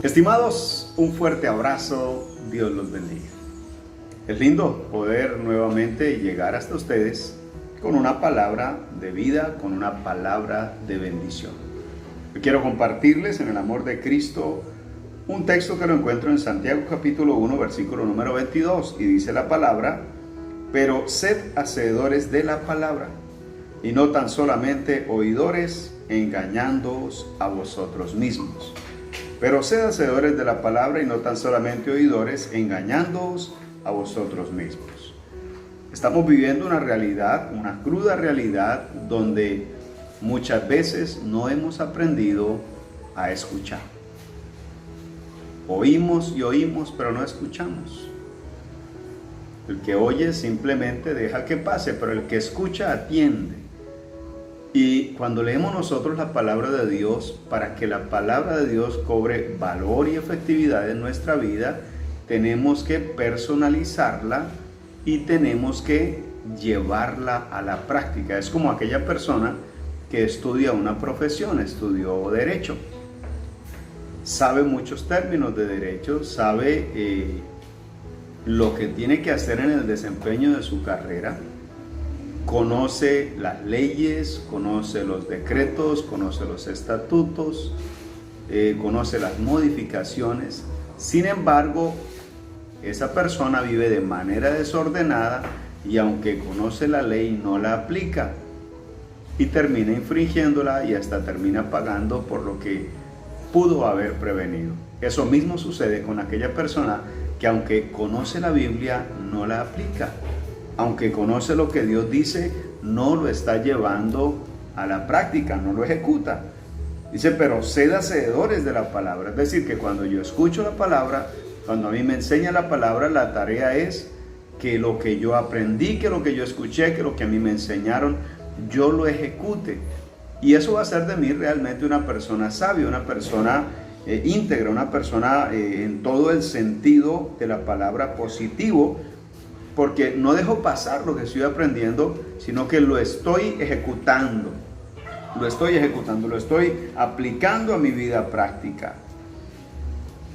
Estimados, un fuerte abrazo, Dios los bendiga. Es lindo poder nuevamente llegar hasta ustedes con una palabra de vida, con una palabra de bendición. Yo quiero compartirles en el amor de Cristo un texto que lo encuentro en Santiago capítulo 1, versículo número 22, y dice la palabra: pero sed hacedores de la palabra, y no tan solamente oidores, engañándoos a vosotros mismos. Pero sed hacedores de la palabra y no tan solamente oidores, engañándoos a vosotros mismos. Estamos viviendo una realidad, una cruda realidad, donde muchas veces no hemos aprendido a escuchar. Oímos y oímos, pero no escuchamos. El que oye simplemente deja que pase, pero el que escucha atiende. Y cuando leemos nosotros la palabra de Dios, para que la palabra de Dios cobre valor y efectividad en nuestra vida, tenemos que personalizarla y tenemos que llevarla a la práctica. Es como aquella persona que estudia una profesión, estudió derecho, sabe muchos términos de derecho, sabe lo que tiene que hacer en el desempeño de su carrera, conoce las leyes, conoce los decretos, conoce los estatutos, conoce las modificaciones. Sin embargo, esa persona vive de manera desordenada y aunque conoce la ley no la aplica y termina infringiéndola y hasta termina pagando por lo que pudo haber prevenido. Eso mismo sucede con aquella persona que aunque conoce la Biblia no la aplica. Aunque conoce lo que Dios dice, no lo está llevando a la práctica, no lo ejecuta. Dice, pero sed hacedores de la palabra. Es decir, que cuando yo escucho la palabra, cuando a mí me enseña la palabra, la tarea es que lo que yo aprendí, que lo que yo escuché, que lo que a mí me enseñaron, yo lo ejecute. Y eso va a hacer de mí realmente una persona sabia, una persona íntegra, una persona en todo el sentido de la palabra positivo, porque no dejo pasar lo que estoy aprendiendo, sino que lo estoy ejecutando, lo estoy aplicando a mi vida práctica.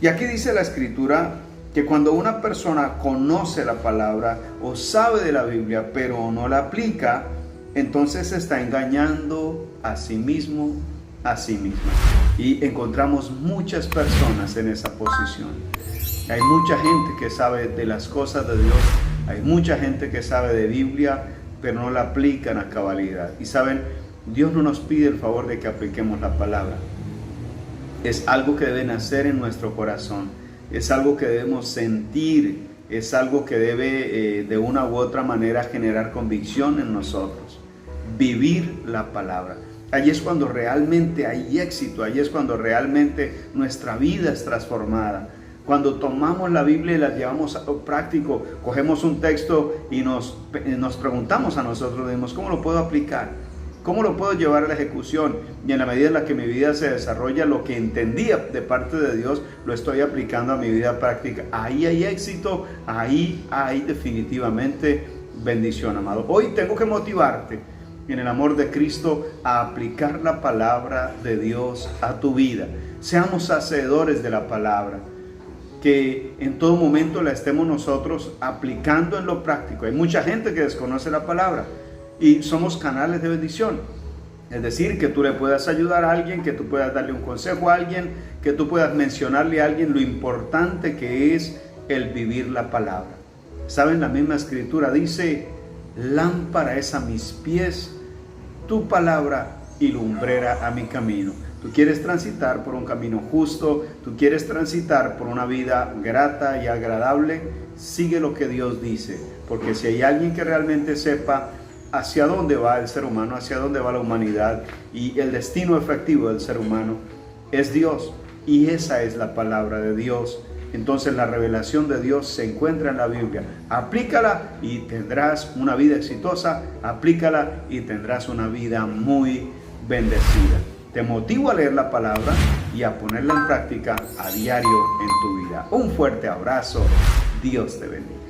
Y aquí dice la Escritura que cuando una persona conoce la palabra o sabe de la Biblia, pero no la aplica, entonces se está engañando a sí mismo, a sí misma. Y encontramos muchas personas en esa posición. Hay mucha gente que sabe de las cosas de Dios, hay mucha gente que sabe de Biblia, pero no la aplican a cabalidad. Y saben, Dios no nos pide el favor de que apliquemos la palabra. Es algo que debe nacer en nuestro corazón, es algo que debemos sentir, es algo que debe de una u otra manera generar convicción en nosotros. Vivir la palabra. Allí es cuando realmente hay éxito, allí es cuando realmente nuestra vida es transformada. Cuando tomamos la Biblia y la llevamos a lo práctico, cogemos un texto y nos preguntamos a nosotros mismos, ¿cómo lo puedo aplicar? ¿Cómo lo puedo llevar a la ejecución? Y en la medida en la que mi vida se desarrolla, lo que entendía de parte de Dios, lo estoy aplicando a mi vida práctica. Ahí hay éxito, ahí hay definitivamente bendición, amado. Hoy tengo que motivarte en el amor de Cristo a aplicar la palabra de Dios a tu vida. Seamos hacedores de la palabra, que en todo momento la estemos nosotros aplicando en lo práctico. Hay mucha gente que desconoce la palabra y somos canales de bendición. Es decir, que tú le puedas ayudar a alguien, que tú puedas darle un consejo a alguien, que tú puedas mencionarle a alguien lo importante que es el vivir la palabra. ¿Saben? La misma Escritura dice: lámpara es a mis pies tu palabra y lumbrera a mi camino. Tú quieres transitar por un camino justo, tú quieres transitar por una vida grata y agradable, sigue lo que Dios dice, porque si hay alguien que realmente sepa hacia dónde va el ser humano, hacia dónde va la humanidad y el destino efectivo del ser humano, es Dios, y esa es la palabra de Dios. Entonces la revelación de Dios se encuentra en la Biblia. Aplícala y tendrás una vida exitosa, aplícala y tendrás una vida muy bendecida. Te motivo a leer la palabra y a ponerla en práctica a diario en tu vida. Un fuerte abrazo. Dios te bendiga.